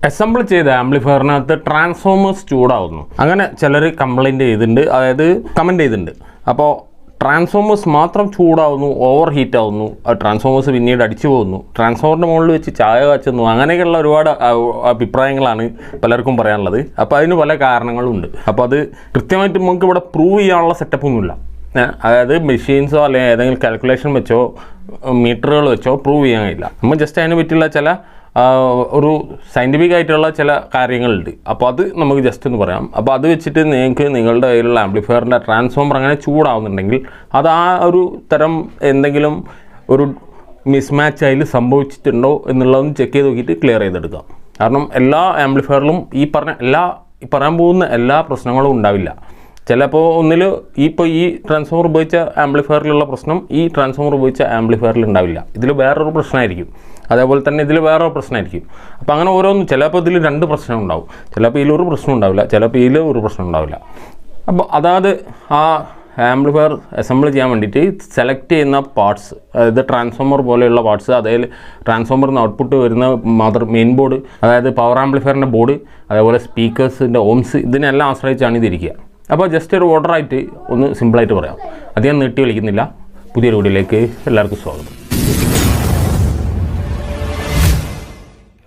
Assemble ചെയ്ത ആംപ്ലിഫയറിനകത്ത് transformers ചൂടാവുന്നു. അങ്ങനെ ചിലർ കംപ്ലൈൻറ്റ് ചെയ്തിട്ടുണ്ട്, അതായത് കമൻറ്റ് ചെയ്തിട്ടുണ്ട്. അപ്പോൾ ട്രാൻസ്ഫോമേഴ്സ് മാത്രം ചൂടാവുന്നു, ഓവർ ഹീറ്റ് ആവുന്നു, ട്രാൻസ്ഫോമേഴ്സ് പിന്നീട് അടിച്ചു പോകുന്നു, ട്രാൻസ്ഫോമറിൻ്റെ മുകളിൽ വെച്ച് ചായ കാച്ചുന്നു, അങ്ങനെയൊക്കെയുള്ള ഒരുപാട് അഭിപ്രായങ്ങളാണ് പലർക്കും പറയാനുള്ളത്. അപ്പോൾ അതിന് പല കാരണങ്ങളുണ്ട്. അപ്പോൾ അത് കൃത്യമായിട്ട് നമുക്ക് ഇവിടെ പ്രൂവ് ചെയ്യാനുള്ള സെറ്റപ്പൊന്നുമില്ല. അതായത് മെഷീൻസോ അല്ലെങ്കിൽ ഏതെങ്കിലും കാൽക്കുലേഷൻ വെച്ചോ മീറ്ററുകൾ വെച്ചോ പ്രൂവ് ചെയ്യാൻ കഴിയില്ല. നമ്മൾ ജസ്റ്റ് അതിനെ പറ്റിയുള്ള ചില ഒരു സയൻറ്റിഫിക് ആയിട്ടുള്ള ചില കാര്യങ്ങളുണ്ട്. അപ്പോൾ അത് നമുക്ക് ജസ്റ്റ് ഒന്ന് പറയാം. അപ്പോൾ അത് വെച്ചിട്ട് നിങ്ങൾക്ക് നിങ്ങളുടെ കയ്യിലുള്ള ആംപ്ലിഫയറിൻ്റെ ട്രാൻസ്ഫോമർ അങ്ങനെ ചൂടാവുന്നുണ്ടെങ്കിൽ അത് ആ ഒരു തരം എന്തെങ്കിലും ഒരു മിസ്മാച്ച് അതിൽ സംഭവിച്ചിട്ടുണ്ടോ എന്നുള്ളതൊന്ന് ചെക്ക് ചെയ്ത് നോക്കിയിട്ട് ക്ലിയർ ചെയ്തെടുക്കാം. കാരണം എല്ലാ ആംപ്ലിഫയറിലും ഈ പറയാൻ പോകുന്ന എല്ലാ പ്രശ്നങ്ങളും ഉണ്ടാവില്ല. ചിലപ്പോൾ ഒന്നിൽ ഇപ്പോൾ ഈ ട്രാൻസ്ഫോമർ ഉപയോഗിച്ച ആംപ്ലിഫയറിലുള്ള പ്രശ്നം ഈ ട്രാൻസ്ഫോമർ ഉപയോഗിച്ച ആംപ്ലിഫയറിൽ ഉണ്ടാവില്ല. ഇതിൽ വേറൊരു പ്രശ്നമായിരിക്കും, അതേപോലെ തന്നെ ഇതിൽ വേറൊരു പ്രശ്നമായിരിക്കും. അപ്പോൾ അങ്ങനെ ഓരോന്നും ചിലപ്പോൾ ഇതിൽ 2 പ്രശ്നം ഉണ്ടാവും, ചിലപ്പോൾ ഇതിലൊരു പ്രശ്നം ഉണ്ടാവില്ല, ചിലപ്പോൾ ഇതിൽ ഒരു പ്രശ്നം ഉണ്ടാവില്ല. അപ്പോൾ അതായത് ആ ആംപ്ലിഫയർ അസംബിൾ ചെയ്യാൻ വേണ്ടിയിട്ട് സെലക്ട് ചെയ്യുന്ന പാർട്സ്, അതായത് ട്രാൻസ്ഫോമർ പോലെയുള്ള പാർട്സ്, അതായത് ട്രാൻസ്ഫോമറിന് ഔട്ട്പുട്ട് വരുന്ന മെയിൻ ബോർഡ്, അതായത് പവർ ആംപ്ലിഫയറിൻ്റെ ബോർഡ്, അതേപോലെ സ്പീക്കേഴ്സിൻ്റെ ഓംസ്, ഇതിനെല്ലാം ആശ്രയിച്ചാണ് ഇതിരിക്കുക. അപ്പോൾ ജസ്റ്റ് ഒരു ഓർഡറായിട്ട് ഒന്ന് സിമ്പിളായിട്ട് പറയാം. അധികം നീട്ടി വിളിക്കുന്നില്ല. പുതിയൊരു വീഡിയോയിലേക്ക് എല്ലാവർക്കും സ്വാഗതം.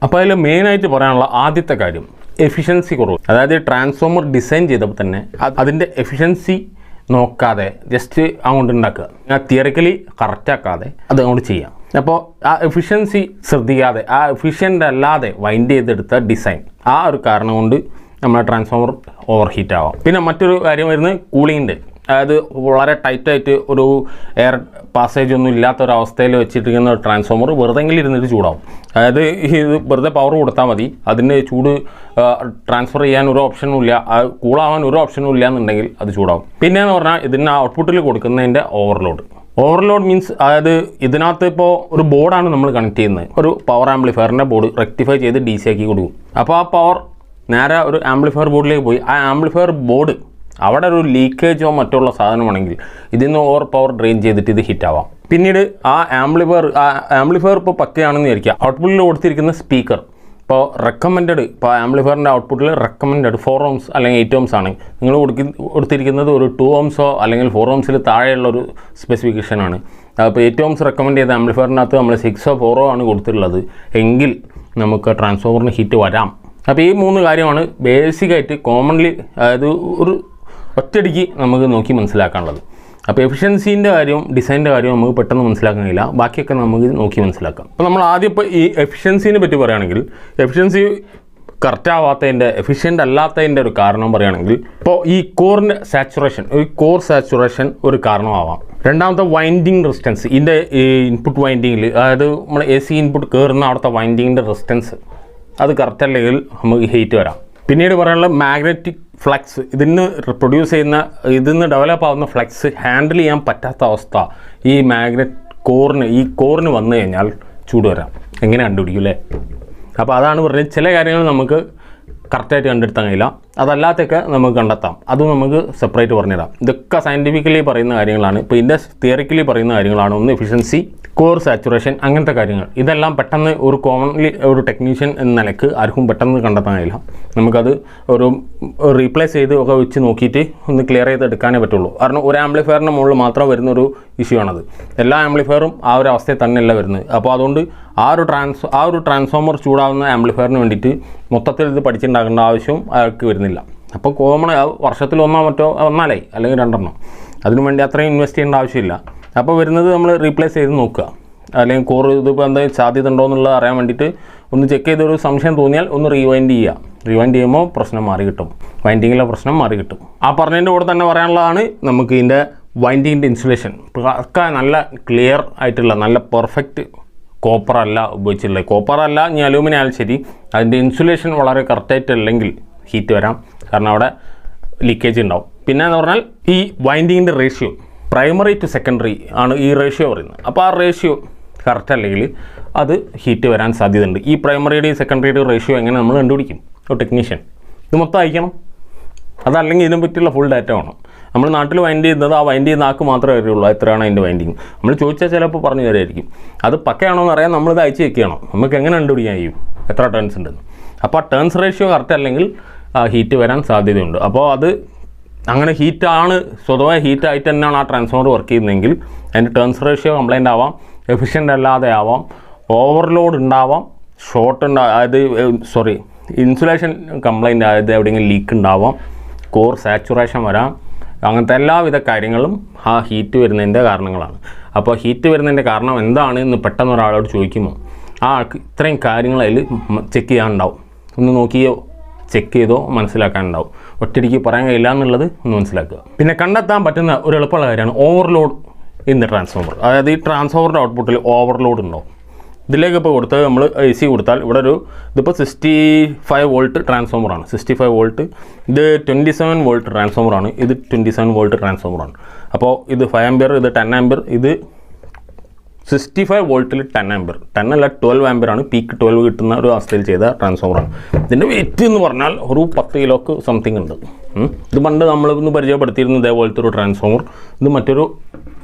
അപ്പോൾ അതിൽ മെയിനായിട്ട് പറയാനുള്ള ആദ്യത്തെ കാര്യം എഫിഷ്യൻസി കുറവ്. അതായത് ട്രാൻസ്ഫോമർ ഡിസൈൻ ചെയ്തപ്പോൾ തന്നെ അതിൻ്റെ എഫിഷ്യൻസി നോക്കാതെ ജസ്റ്റ് അങ്ങോട്ട് ഉണ്ടാക്കുക, തിയറിക്കലി കറക്റ്റാക്കാതെ അത് അങ്ങോട്ട് ചെയ്യാം. അപ്പോൾ ആ എഫിഷ്യൻസി ശ്രദ്ധിക്കാതെ, ആ എഫിഷ്യൻ്റ് അല്ലാതെ വൈൻഡ് ചെയ്തെടുത്ത ഡിസൈൻ, ആ ഒരു കാരണം കൊണ്ട് നമ്മുടെ ട്രാൻസ്ഫോമർ ഓവർ ഹീറ്റ് ആവാം. പിന്നെ മറ്റൊരു കാര്യം വരുന്നത് കൂളിങ്ങിൻ്റെ, അതായത് വളരെ ടൈറ്റായിട്ട് ഒരു എയർ പാസേജ് ഒന്നും ഇല്ലാത്തൊരവസ്ഥയിൽ വെച്ചിട്ടിരിക്കുന്ന ഒരു ട്രാൻസ്ഫോമർ വെറുതെങ്കിലും ഇരുന്നിട്ട് ചൂടാവും. അതായത് ഇത് വെറുതെ പവർ കൊടുത്താൽ മതി, അതിൻ്റെ ചൂട് ട്രാൻസ്ഫർ ചെയ്യാൻ ഒരു ഓപ്ഷനും ഇല്ല, കൂളാവാൻ ഒരു ഓപ്ഷനും ഇല്ല എന്നുണ്ടെങ്കിൽ അത് ചൂടാവും. പിന്നെയെന്ന് പറഞ്ഞാൽ ഇതിന് ഔട്ട്പുട്ടിൽ കൊടുക്കുന്നതിൻ്റെ ഓവർലോഡ് മീൻസ്, അതായത് ഇതിനകത്ത് ഇപ്പോൾ ഒരു ബോർഡാണ് നമ്മൾ കണക്ട് ചെയ്യുന്നത്, ഒരു പവർ ആംപ്ലിഫയറിൻ്റെ ബോർഡ് റെക്ടിഫൈ ചെയ്ത് DC ആക്കി കൊടുക്കും. അപ്പോൾ ആ പവർ നേരെ ഒരു ആംപ്ലിഫയർ ബോർഡിലേക്ക് പോയി ആ ആംപ്ലിഫയർ ബോർഡ് അവിടെ ഒരു ലീക്കേജോ മറ്റുള്ള സാധനമാണെങ്കിൽ ഇതിൽ നിന്ന് ഓവർ പവർ ഡ്രെയിൻ ചെയ്തിട്ട് ഇത് ഹിറ്റ് ആവാം. പിന്നീട് ആ ആംപ്ലിഫയർ ഇപ്പോൾ പക്കയാണെന്ന് വിചാരിക്കുക, ഔട്ട്പുട്ടിൽ കൊടുത്തിരിക്കുന്ന സ്പീക്കർ ഇപ്പോൾ റെക്കമെൻഡഡ്, ഇപ്പോൾ ആംപ്ലിഫയറിൻ്റെ ഔട്ട്പുട്ടിൽ റെക്കമെൻഡഡ് 4 ohms അല്ലെങ്കിൽ 8 ohms ആണ്. നിങ്ങൾ കൊടുത്തിരിക്കുന്നത് ഒരു 2 ohms അല്ലെങ്കിൽ 4 ohms താഴെയുള്ളൊരു സ്പെസിഫിക്കേഷനാണ്. അപ്പോൾ 8 ohms റെക്കമെൻഡ് ചെയ്ത ആംപ്ലിഫയറിനകത്ത് നമ്മൾ 6 or 4 ആണ് കൊടുത്തിട്ടുള്ളത് എങ്കിൽ നമുക്ക് ട്രാൻസ്ഫോമറിന് ഹിറ്റ് വരാം. അപ്പോൾ ഈ 3 കാര്യമാണ് ബേസിക്കായിട്ട് കോമൺലി, അതായത് ഒരു ഒറ്റയടിക്ക് നമുക്ക് നോക്കി മനസ്സിലാക്കാനുള്ളത്. അപ്പോൾ എഫിഷ്യൻസീൻ്റെ കാര്യവും ഡിസൈൻ്റെ കാര്യവും നമുക്ക് പെട്ടെന്ന് മനസ്സിലാക്കാൻ കഴിയില്ല, ബാക്കിയൊക്കെ നമുക്ക് നോക്കി മനസ്സിലാക്കാം. അപ്പോൾ നമ്മൾ ആദ്യം ഇപ്പോൾ ഈ എഫിഷ്യൻസീനെ പറ്റി പറയുകയാണെങ്കിൽ, എഫിഷ്യൻസി കറക്റ്റ് ആവാത്തതിൻ്റെ, എഫിഷ്യൻ്റ് അല്ലാത്തതിൻ്റെ ഒരു കാരണം പറയുകയാണെങ്കിൽ, ഇപ്പോൾ ഈ കോറിൻ്റെ സാച്ചുറേഷൻ, കോർ സാച്ചുറേഷൻ ഒരു കാരണമാവാം. രണ്ടാമത്തെ വൈൻഡിങ് റെസിസ്റ്റൻസ്, ഇതിൻ്റെ ഇൻപുട്ട് വൈൻഡിങ്ങിൽ, അതായത് നമ്മൾ AC ഇൻപുട്ട് കയറുന്ന അവിടുത്തെ വൈൻഡിങ്ങിൻ്റെ റെസിസ്റ്റൻസ് അത് കറക്റ്റ് അല്ലെങ്കിൽ നമുക്ക് ഹീറ്റ് വരാം. പിന്നീട് പറയാനുള്ള മാഗ്നറ്റിക് ഫ്ലക്സ്, ഇതിന് പ്രൊഡ്യൂസ് ചെയ്യുന്ന, ഇതിന്ന് ഡെവലപ്പ് ആവുന്ന ഫ്ലക്സ് ഹാൻഡിൽ ചെയ്യാൻ പറ്റാത്ത അവസ്ഥ ഈ കോറിന് വന്നു കഴിഞ്ഞാൽ ചൂട് വരാം. എങ്ങനെ കണ്ടുപിടിക്കും അല്ലേ? അപ്പോൾ അതാണ് പറഞ്ഞത്, ചില കാര്യങ്ങൾ നമുക്ക് കറക്റ്റായിട്ട് കണ്ടെടുത്താൻ കഴിയില്ല, അതല്ലാത്തൊക്കെ നമുക്ക് കണ്ടെത്താം. അതും നമുക്ക് സെപ്പറേറ്റ് പറഞ്ഞുതരാം. ഇതൊക്കെ സയൻറ്റിഫിക്കലി പറയുന്ന കാര്യങ്ങളാണ്. ഇപ്പോൾ ഇതിൻ്റെ തിയറിക്കലി പറയുന്ന കാര്യങ്ങളാണ്. ഒന്ന് എഫിഷ്യൻസി, കോർ സാച്ചുറേഷൻ, അങ്ങനത്തെ കാര്യങ്ങൾ. ഇതെല്ലാം പെട്ടെന്ന് ഒരു കോമൺലി ഒരു ടെക്നീഷ്യൻ എന്ന നിലക്ക് ആർക്കും പെട്ടെന്ന് കണ്ടെത്താൻ കഴിയില്ല. നമുക്കത് ഒരു റീപ്ലേസ് ചെയ്ത് ഒക്കെ വെച്ച് നോക്കിയിട്ട് ഒന്ന് ക്ലിയർ ചെയ്തെടുക്കാനേ പറ്റുള്ളൂ. കാരണം ഒരു ആംപ്ലിഫയറിൻ്റെ മുകളിൽ മാത്രം വരുന്നൊരു ഇഷ്യൂ ആണത്. എല്ലാ ആംപ്ലിഫയറും ആ ഒരു അവസ്ഥയിൽ തന്നെയല്ല വരുന്നത്. അപ്പോൾ അതുകൊണ്ട് ആ ഒരു ട്രാൻസ്ഫോമർ ചൂടാവുന്ന ആംപ്ലിഫയറിന് വേണ്ടിയിട്ട് മൊത്തത്തിൽ ഇത് പഠിച്ചുണ്ടാക്കേണ്ട ആവശ്യവും അയാൾക്ക് വരുന്നില്ല. അപ്പോൾ കോമൺ വർഷത്തിൽ ഒന്നാലായി അല്ലെങ്കിൽ 2 അതിനു വേണ്ടി അത്രയും ഇൻവെസ്റ്റ് ചെയ്യേണ്ട ആവശ്യമില്ല. അപ്പോൾ വരുന്നത് നമ്മൾ റീപ്ലേസ് ചെയ്ത് നോക്കുക, അല്ലെങ്കിൽ കോർ ഇതിപ്പോൾ എന്തെങ്കിലും സാധ്യത ഉണ്ടോ എന്നുള്ളത് അറിയാൻ വേണ്ടിയിട്ട് ഒന്ന് ചെക്ക് ചെയ്തൊരു സംശയം തോന്നിയാൽ ഒന്ന് റീവൈൻഡ് ചെയ്യുമ്പോൾ പ്രശ്നം മാറി കിട്ടും, വൈൻഡിങ്ങിലെ പ്രശ്നം മാറി കിട്ടും. ആ പറഞ്ഞതിൻ്റെ കൂടെ തന്നെ പറയാനുള്ളതാണ് നമുക്ക് ഇതിൻ്റെ വൈൻഡിങ്ങിൻ്റെ ഇൻസുലേഷൻ നല്ല ക്ലിയർ ആയിട്ടുള്ള, നല്ല പെർഫെക്റ്റ് കോപ്പറല്ല ഉപയോഗിച്ചിട്ടുള്ളത്. കോപ്പറല്ല, ഇനി അലൂമിനിയം ആയാലും ശരി, അതിൻ്റെ ഇൻസുലേഷൻ വളരെ കറക്റ്റായിട്ടല്ലെങ്കിൽ ഹീറ്റ് വരാം, കാരണം അവിടെ ലീക്കേജ് ഉണ്ടാവും. പിന്നെ എന്ന് പറഞ്ഞാൽ ഈ വൈൻഡിങ്ങിൻ്റെ റേഷ്യോ, പ്രൈമറി ടു സെക്കൻഡറി ആണ് ഈ റേഷ്യോ പറയുന്നത്. അപ്പോൾ ആ റേഷ്യോ കറക്റ്റ് അല്ലെങ്കിൽ അത് ഹീറ്റ് വരാൻ സാധ്യതയുണ്ട്. ഈ പ്രൈമറിയുടെയും സെക്കൻഡറിയുടെയും റേഷ്യോ എങ്ങനെ നമ്മൾ കണ്ടുപിടിക്കും? ഒരു ടെക്നീഷ്യൻ ഇത് മൊത്തം അയക്കണം, അതല്ലെങ്കിൽ ഇതിനെ പറ്റിയുള്ള ഫുൾ ഡാറ്റ വേണം. നമ്മൾ നാട്ടിൽ വൈൻഡ് ചെയ്യുന്നത് ആ വൈൻഡ് ചെയ്യുന്ന ആൾക്ക് മാത്രമേ അറിയുള്ളൂ എത്രയാണ് അതിൻ്റെ വൈൻഡിങ്. നമ്മൾ ചോദിച്ചാൽ ചിലപ്പോൾ പറഞ്ഞു തരായിരിക്കും. അത് പക്കയാണോ എന്ന് അറിയാൻ നമ്മളിത് അയച്ച് വെക്കുകയാണോ, നമുക്ക് എങ്ങനെ കണ്ടുപിടിക്കാൻ കഴിയും എത്ര ടേൺസ് ഉണ്ടെന്ന്? അപ്പോൾ ആ ടേൺസ് റേഷ്യോ കറക്റ്റ് അല്ലെങ്കിൽ ഹീറ്റ് വരാൻ സാധ്യതയുണ്ട്. അപ്പോൾ അത് അങ്ങനെ ഹീറ്റാണ്, സ്വതവേ ഹീറ്റായിട്ട് തന്നെയാണ് ആ ട്രാൻസ്ഫോമർ വർക്ക് ചെയ്യുന്നതെങ്കിൽ അതിൻ്റെ ടേൺസ് റേഷ്യോ കംപ്ലൈൻ്റ് ആവാം, എഫിഷ്യൻ്റ് അല്ലാതെ ആവാം, ഓവർലോഡ് ഉണ്ടാവാം, അതായത് ഇൻസുലേഷൻ കംപ്ലൈൻ്റ് ആയത് എവിടെയെങ്കിലും ലീക്ക് ഉണ്ടാവാം, കോർ സാച്ചുറേഷൻ വരാം, അങ്ങനത്തെ എല്ലാവിധ കാര്യങ്ങളും ആ ഹീറ്റ് വരുന്നതിൻ്റെ കാരണങ്ങളാണ്. അപ്പോൾ ഹീറ്റ് വരുന്നതിൻ്റെ കാരണം എന്താണ് എന്ന് പെട്ടെന്ന് ഒരാളോട് ചോദിക്കുമ്പോൾ ആ ആൾക്ക് ഇത്രയും കാര്യങ്ങൾ അതിൽ ചെക്ക് ചെയ്യാനുണ്ടാവും. ഒന്ന് നോക്കിയോ ചെക്ക് ചെയ്തോ മനസ്സിലാക്കാനുണ്ടാവും. ഒറ്റയ്ക്ക് പറയാൻ കഴിയില്ല എന്നുള്ളത് ഒന്ന് മനസ്സിലാക്കുക. പിന്നെ കണ്ടെത്താൻ പറ്റുന്ന ഒരു എളുപ്പമുള്ള കാര്യമാണ് ഓവർലോഡ് ഇൻ ദ ട്രാൻസ്ഫോമർ. അതായത് ഈ ട്രാൻസ്ഫോമറിൻ്റെ ഔട്ട്പുട്ടിൽ ഓവർലോഡ് ഉണ്ടാവും. ഇതിലേക്ക് ഇപ്പോൾ കൊടുത്തത് നമ്മൾ AC കൊടുത്താൽ ഇവിടെ ഇതിപ്പോൾ 65 വോൾട്ട് ട്രാൻസ്ഫോമറാണ്. 65 വോൾട്ട്, ഇത് 27 വോൾട്ട് ട്രാൻസ്ഫോമറാണ്, ഇത് 27 വോൾട്ട് ട്രാൻസ്ഫോമറാണ്. അപ്പോൾ ഇത് 5 ആമ്പിയർ, ഇത് 10 ആമ്പിയർ, ഇത് 65 വോൾട്ടിൽ 10 ആമ്പിയർ, 10 അല്ല 12 ആമ്പിയർ ആണ്, പീക്ക് 12 കിട്ടുന്ന ഒരു അവസ്ഥയിൽ ചെയ്ത ട്രാൻസ്ഫോമറാണ്. ഇതിൻ്റെ വെയിറ്റ് എന്ന് പറഞ്ഞാൽ ഒരു 10 കിലോക്ക് സംതിങ് ഉണ്ട്. ഇത് പണ്ട് നമ്മളിന്ന് പരിചയപ്പെടുത്തിയിരുന്നു ഇതേപോലത്തെ ഒരു ട്രാൻസ്ഫോമർ. ഇത് മറ്റൊരു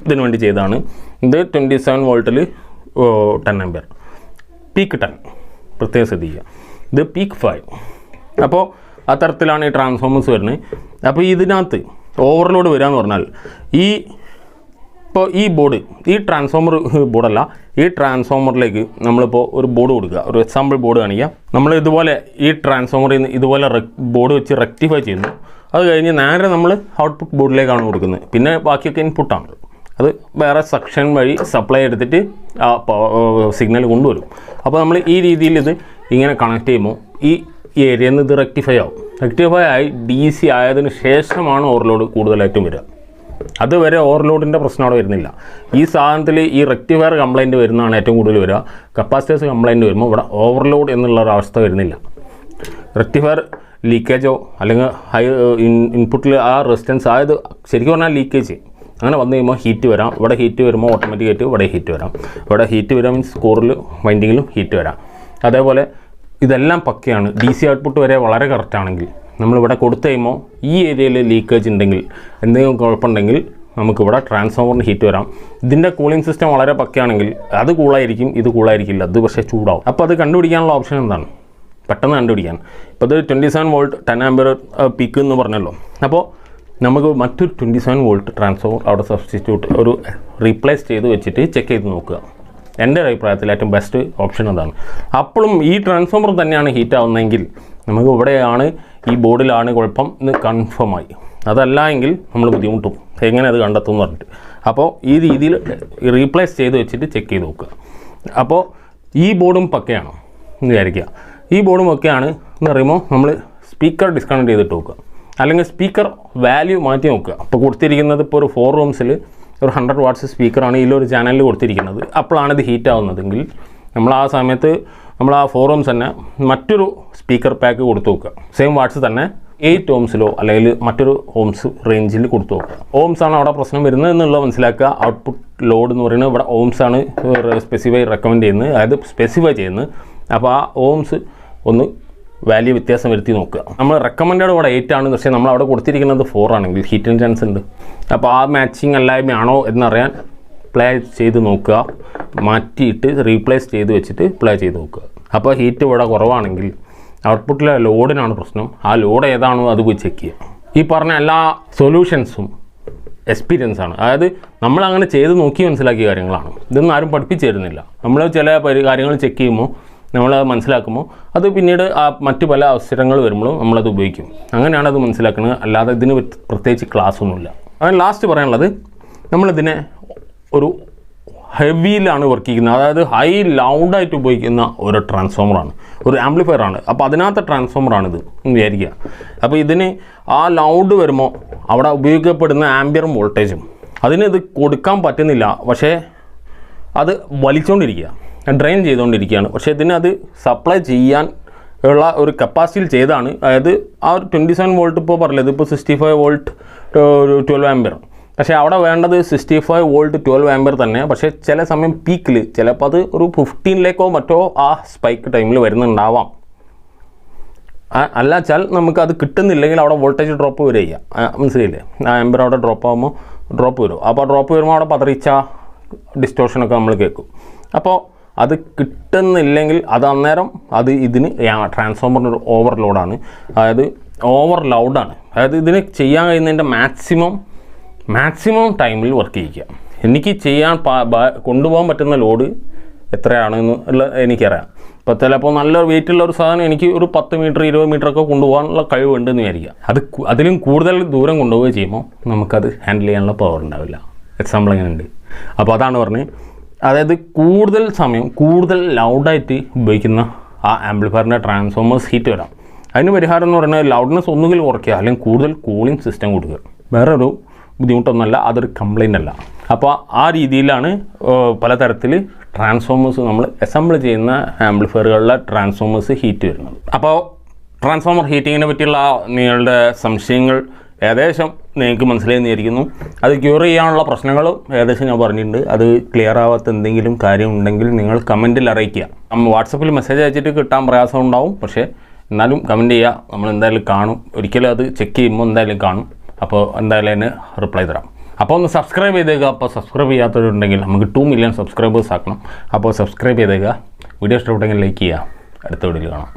ഇതിനു വേണ്ടി ചെയ്തതാണ്. ഇത് 27 വോൾട്ടിൽ 10 ആമ്പിയർ, പീക്ക് 10 പ്രത്യേകം ശ്രദ്ധിക്കുക. ഇത് പീക്ക് 5. അപ്പോൾ അത്തരത്തിലാണ് ഈ ട്രാൻസ്ഫോമേഴ്സ് വരുന്നത്. അപ്പോൾ ഇതിനകത്ത് ഓവർലോഡ് വരിക എന്ന് പറഞ്ഞാൽ ഇപ്പോൾ ഈ ബോർഡ്, ഈ ട്രാൻസ്ഫോമർ ബോർഡല്ല, ഈ ട്രാൻസ്ഫോമറിലേക്ക് നമ്മളിപ്പോൾ ഒരു ബോർഡ് കൊടുക്കുക. ഒരു എക്സാമ്പിൾ ബോർഡ് കാണിക്കുക. നമ്മൾ ഇതുപോലെ ഈ ട്രാൻസ്ഫോമറിൽ നിന്ന് ഇതുപോലെ ബോർഡ് വെച്ച് റെക്ടിഫൈ ചെയ്യുന്നു. അത് കഴിഞ്ഞ് നേരെ നമ്മൾ ഔട്ട്പുട്ട് ബോർഡിലേക്കാണ് കൊടുക്കുന്നത്. പിന്നെ ബാക്കിയൊക്കെ ഇൻപുട്ടാണ്. അത് വേറെ സെക്ഷൻ വഴി സപ്ലൈ എടുത്തിട്ട് ആ സിഗ്നൽ കൊണ്ടുവരും. അപ്പോൾ നമ്മൾ ഈ രീതിയിൽ ഇത് ഇങ്ങനെ കണക്ട് ചെയ്യുമ്പോൾ ഈ ഏരിയയിൽ നിന്ന് ഇത് റെക്ടിഫൈ ആവും. റെക്ടിഫൈ ആയി DC ആയതിനു ശേഷമാണ് ഓവർലോഡ് കൂടുതലായിട്ടും വരിക. അതുവരെ ഓവർലോഡിൻ്റെ പ്രശ്നം അവിടെ വരുന്നില്ല. ഈ സാധനത്തിൽ ഈ റെക്ടിഫയർ കംപ്ലൈൻറ്റ് വരുന്നതാണ് ഏറ്റവും കൂടുതൽ വരിക. കപ്പാസിറ്റേഴ്സ് കംപ്ലൈൻറ്റ് വരുമ്പോൾ ഇവിടെ ഓവർലോഡ് എന്നുള്ള ഒരു അവസ്ഥ വരുന്നില്ല. റെക്ടിഫയർ ലീക്കേജോ അല്ലെങ്കിൽ ഹൈ ഇൻപുട്ടിൽ ആ റെസിസ്റ്റൻസ് ആയത് ശരിക്കും പറഞ്ഞാൽ ലീക്കേജ് അങ്ങനെ വന്നു കഴിയുമ്പോൾ ഹീറ്റ് വരാം. ഇവിടെ ഹീറ്റ് വരുമ്പോൾ ഓട്ടോമാറ്റിക്കായിട്ട് ഇവിടെ ഹീറ്റ് വരാം. ഇവിടെ ഹീറ്റ് വരാം മീൻസ് കോറിൽ വൈൻഡിങ്ങിലും ഹീറ്റ് വരാം. അതേപോലെ ഇതെല്ലാം പക്കയാണ്. DC ഔട്ട്പുട്ട് വരെ വളരെ കറക്റ്റാണെങ്കിൽ നമ്മളിവിടെ കൊടുത്തു കഴിയുമ്പോൾ ഈ ഏരിയയിൽ ലീക്കേജ് ഉണ്ടെങ്കിൽ, എന്തെങ്കിലും കുഴപ്പമുണ്ടെങ്കിൽ നമുക്കിവിടെ ട്രാൻസ്ഫോമറിന് ഹീറ്റ് വരാം. ഇതിൻ്റെ കൂളിംഗ് സിസ്റ്റം വളരെ പക്കയാണെങ്കിൽ അത് കൂളായിരിക്കും, ഇത് കൂളായിരിക്കില്ല, അത് പക്ഷേ ചൂടാവും. അപ്പോൾ അത് കണ്ടുപിടിക്കാനുള്ള ഓപ്ഷൻ എന്താണ്? പെട്ടെന്ന് കണ്ടുപിടിക്കാൻ. ഇപ്പോൾ ഇത് 27 വോൾട്ട് 10 ആമ്പിയർ പീക്ക് എന്ന് പറഞ്ഞല്ലോ. അപ്പോൾ നമുക്ക് മറ്റൊരു 27 വോൾട്ട് ട്രാൻസ്ഫോമർ അവിടെ സബ്സ്റ്റിറ്റ്യൂട്ട് ഒരു റീപ്ലേസ് ചെയ്ത് വെച്ചിട്ട് ചെക്ക് ചെയ്ത് നോക്കുക. എൻ്റെ അഭിപ്രായത്തിൽ ഏറ്റവും ബെസ്റ്റ് ഓപ്ഷൻ അതാണ്. അപ്പോഴും ഈ ട്രാൻസ്ഫോമർ തന്നെയാണ് ഹീറ്റ് ആവുന്നതെങ്കിൽ നമുക്ക് ഇവിടെയാണ് ഈ ബോർഡിലാണ് കുഴപ്പം എന്ന് കൺഫേം ആയി. അതല്ല എങ്കിൽ നമ്മൾ ബുദ്ധിമുട്ടും എങ്ങനെ അത് കണ്ടെത്തും എന്ന് പറഞ്ഞിട്ട്. അപ്പോൾ ഈ രീതിയിൽ റീപ്ലേസ് ചെയ്ത് വെച്ചിട്ട് ചെക്ക് ചെയ്ത് നോക്കുക. അപ്പോൾ ഈ ബോർഡും പക്കയാണ് എന്ന് വിചാരിക്കുക. ഈ ബോർഡും ഒക്കെയാണ് എന്ന് പറയുമ്പോൾ നമ്മൾ സ്പീക്കർ ഡിസ്കണക്ട് ചെയ്തിട്ട് നോക്കുക, അല്ലെങ്കിൽ സ്പീക്കർ വാല്യൂ മാറ്റി നോക്കുക. അപ്പോൾ കൊടുത്തിരിക്കുന്നത് ഇപ്പോൾ ഒരു 4 റൂംസിൽ ഒരു 100 വാട്ട്സ് സ്പീക്കറാണ് ഇതിലൊരു ചാനലിൽ കൊടുത്തിരിക്കുന്നത്. അപ്പോഴാണ് ഇത് ഹീറ്റ് ആവുന്നതെങ്കിൽ നമ്മൾ ആ സമയത്ത് നമ്മൾ ആ 4 റൂംസ് തന്നെ മറ്റൊരു സ്പീക്കർ പാക്ക് കൊടുത്തു നോക്കുക. സെയിം വാട്ട്സ് തന്നെ 8 ഓംസിലോ അല്ലെങ്കിൽ മറ്റൊരു ഓംസ് റേഞ്ചിൽ കൊടുത്തു നോക്കുക. ഓംസാണ് അവിടെ പ്രശ്നം വരുന്നത് എന്നുള്ളത് മനസ്സിലാക്കുക. ഔട്ട്പുട്ട് ലോഡ് എന്ന് പറയുന്നത് ഇവിടെ ഓംസാണ് റെക്കമെൻഡ് ചെയ്യുന്നത്, അതായത് സ്പെസിഫൈ ചെയ്യുന്നത്. അപ്പോൾ ആ ഓംസ് ഒന്ന് വാല്യൂ വ്യത്യാസം വരുത്തി നോക്കുക. നമ്മൾ റെക്കമെൻഡഡ് ഇവിടെ 8 ആണ്, പക്ഷേ നമ്മൾ അവിടെ കൊടുത്തിരിക്കുന്നത് 4 ആണെങ്കിൽ ഹീറ്റിന് ചാൻസ് ഉണ്ട്. അപ്പോൾ ആ മാച്ചിങ് അല്ലായ്മയാണോ എന്നറിയാൻ പ്ലേ ചെയ്ത് നോക്കുക, മാറ്റിയിട്ട് റീപ്ലേസ് ചെയ്ത് വെച്ചിട്ട് പ്ലേ ചെയ്ത് നോക്കുക. അപ്പോൾ ഹീറ്റ് ഇവിടെ കുറവാണെങ്കിൽ ഔട്ട്പുട്ടിലെ ലോഡിനാണ് പ്രശ്നം. ആ ലോഡ് ഏതാണോ അത് പോയി ചെക്ക് ചെയ്യുക. ഈ പറഞ്ഞ എല്ലാ സൊല്യൂഷൻസും എക്സ്പീരിയൻസ് ആണ്. അതായത് നമ്മളങ്ങനെ ചെയ്ത് നോക്കി മനസ്സിലാക്കിയ കാര്യങ്ങളാണ്. ഇതൊന്നും ആരും പഠിപ്പിച്ചു തരുന്നില്ല. നമ്മൾ ചില കാര്യങ്ങൾ ചെക്ക് ചെയ്യുമ്പോൾ നമ്മൾ മനസ്സിലാക്കുമ്പോൾ അത് പിന്നീട് മറ്റു പല അവസരങ്ങൾ വരുമ്പോഴും നമ്മളത് ഉപയോഗിക്കും. അങ്ങനെയാണ് അത് മനസ്സിലാക്കുന്നത്, അല്ലാതെ ഇതിന് പ്രത്യേകിച്ച് ക്ലാസ്സൊന്നുമില്ല. അങ്ങനെ ലാസ്റ്റ് പറയാനുള്ളത്, നമ്മളിതിനെ ഒരു ഹെവിയിലാണ് വർക്ക് ചെയ്യുന്നത്, അതായത് ഹൈ ലൗഡായിട്ട് ഉപയോഗിക്കുന്ന ഒരു ട്രാൻസ്ഫോമറാണ്, ഒരു ആംപ്ലിഫയറാണ്. അപ്പോൾ അതിനകത്ത് ട്രാൻസ്ഫോമറാണിത് എന്ന് വിചാരിക്കുക. അപ്പോൾ ഇതിന് ആ ലൗഡ് വരുമ്പോൾ അവിടെ ഉപയോഗിക്കപ്പെടുന്ന ആംബിയറും വോൾട്ടേജും അതിന് ഇത് കൊടുക്കാൻ പറ്റുന്നില്ല. പക്ഷേ അത് വലിച്ചുകൊണ്ടിരിക്കുക, ഡ്രെയിൻ ചെയ്തുകൊണ്ടിരിക്കുകയാണ്. പക്ഷേ ഇതിനത് സപ്ലൈ ചെയ്യാൻ ഉള്ള ഒരു കപ്പാസിറ്റിയിൽ ചെയ്താണ്. അതായത് ആ ഒരു 27 വോൾട്ട് ഇപ്പോൾ പറഞ്ഞത് ഇപ്പോൾ 65 വോൾട്ട് 12 ആമ്പിയർ. പക്ഷേ അവിടെ വേണ്ടത് 65 വോൾട്ട് 12 ആമ്പിയർ തന്നെ. പക്ഷേ ചില സമയം പീക്കിൽ ചിലപ്പോൾ അത് ഒരു 15ലേക്കോ മറ്റോ ആ സ്പൈക്ക് ടൈമിൽ വരുന്നുണ്ടാവാം. അല്ലാച്ചാൽ നമുക്കത് കിട്ടുന്നില്ലെങ്കിൽ അവിടെ വോൾട്ടേജ് ഡ്രോപ്പ് വരിക, മനസ്സിലായില്ലേ? ആ ആമ്പിയർ അവിടെ ഡ്രോപ്പ് ആകുമ്പോൾ ഡ്രോപ്പ് വരും. അപ്പോൾ ഡ്രോപ്പ് വരുമ്പോൾ അവിടെ പതറിച്ച ഡിസ്റ്റോർഷനൊക്കെ നമ്മൾ കേൾക്കും. അപ്പോൾ അത് കിട്ടുന്നില്ലെങ്കിൽ അത് അന്നേരം അത് ഇതിന് ട്രാൻസ്ഫോമറിന് ഒരു ഓവർലോഡാണ്, അതായത് ഓവർലൗഡാണ്. അതായത് ഇതിന് ചെയ്യാൻ കഴിയുന്നതിൻ്റെ മാക്സിമം ടൈമിൽ വർക്ക് ചെയ്യിക്കുക. എനിക്ക് ചെയ്യാൻ കൊണ്ടുപോകാൻ പറ്റുന്ന ലോഡ് എത്രയാണെന്ന് എനിക്കറിയാം. ഇപ്പോൾ ചിലപ്പോൾ നല്ല വെയിറ്റുള്ള ഒരു സാധനം എനിക്ക് ഒരു 10 മീറ്റർ 20 മീറ്ററൊക്കെ കൊണ്ടുപോകാനുള്ള കഴിവുണ്ടെന്ന് വിചാരിക്കുക. അതിലും കൂടുതൽ ദൂരം കൊണ്ടുപോവുക ചെയ്യുമ്പോൾ നമുക്കത് ഹാൻഡിൽ ചെയ്യാനുള്ള പവർ ഉണ്ടാവില്ല. എക്സാമ്പിൾ അങ്ങനെ ഉണ്ട്. അപ്പോൾ അതാണ് പറഞ്ഞത്, അതായത് കൂടുതൽ സമയം കൂടുതൽ ലൗഡായിട്ട് ഉപയോഗിക്കുന്ന ആ ആംപ്ലിഫയറിൻ്റെ ട്രാൻസ്ഫോമേഴ്സ് ഹീറ്റ് വരാം. അതിന് പരിഹാരം എന്ന് പറയുന്നത് ലൗഡ്നെസ് ഒന്നുകിൽ കുറയ്ക്കുക, അല്ലെങ്കിൽ കൂടുതൽ കൂളിംഗ് സിസ്റ്റം കൊടുക്കുക. വേറൊരു ബുദ്ധിമുട്ടൊന്നുമല്ല, അതൊരു കംപ്ലൈൻ്റ് അല്ല. അപ്പോൾ ആ രീതിയിലാണ് പലതരത്തിൽ ട്രാൻസ്ഫോമേഴ്സ് നമ്മൾ അസംബിൾ ചെയ്യുന്ന ആംപ്ലിഫയറുകളിലെ ട്രാൻസ്ഫോമേഴ്സ് ഹീറ്റ് വരുന്നത്. അപ്പോൾ ട്രാൻസ്ഫോമർ ഹീറ്റിങ്ങിനെ പറ്റിയുള്ള നിങ്ങളുടെ സംശയങ്ങൾ ഏകദേശം നിങ്ങൾക്ക് മനസ്സിലായിരിക്കുന്നു. അത് ക്യൂർ ചെയ്യാനുള്ള പ്രശ്നങ്ങളും ഏകദേശം ഞാൻ പറഞ്ഞിട്ടുണ്ട്. അത് ക്ലിയർ ആവാത്ത എന്തെങ്കിലും കാര്യം ഉണ്ടെങ്കിൽ നിങ്ങൾ കമൻറ്റിൽ അറിയിക്കുക. വാട്സപ്പിൽ മെസ്സേജ് അയച്ചിട്ട് കിട്ടാൻ പ്രയാസം ഉണ്ടാവും, പക്ഷേ എന്നാലും കമൻറ്റ് ചെയ്യുക. നമ്മൾ എന്തായാലും കാണും, ഒരിക്കലും അത് ചെക്ക് ചെയ്യുമ്പോൾ എന്തായാലും കാണും. അപ്പോൾ എന്തായാലും അതിന് റിപ്ലൈ തരാം. അപ്പോൾ ഒന്ന് സബ്സ്ക്രൈബ് ചെയ്തേക്കുക. അപ്പോൾ സബ്സ്ക്രൈബ് ചെയ്യാത്തവരുണ്ടെങ്കിൽ നമുക്ക് 2 മില്യൺ സബ്സ്ക്രൈബേഴ്സ് ആക്കണം. അപ്പോൾ സബ്സ്ക്രൈബ് ചെയ്തേക്കുക. വീഡിയോ ഇഷ്ടപ്പെട്ടെങ്കിൽ ലൈക്ക് ചെയ്യുക. അടുത്ത വീഡിയോയിൽ കാണാം.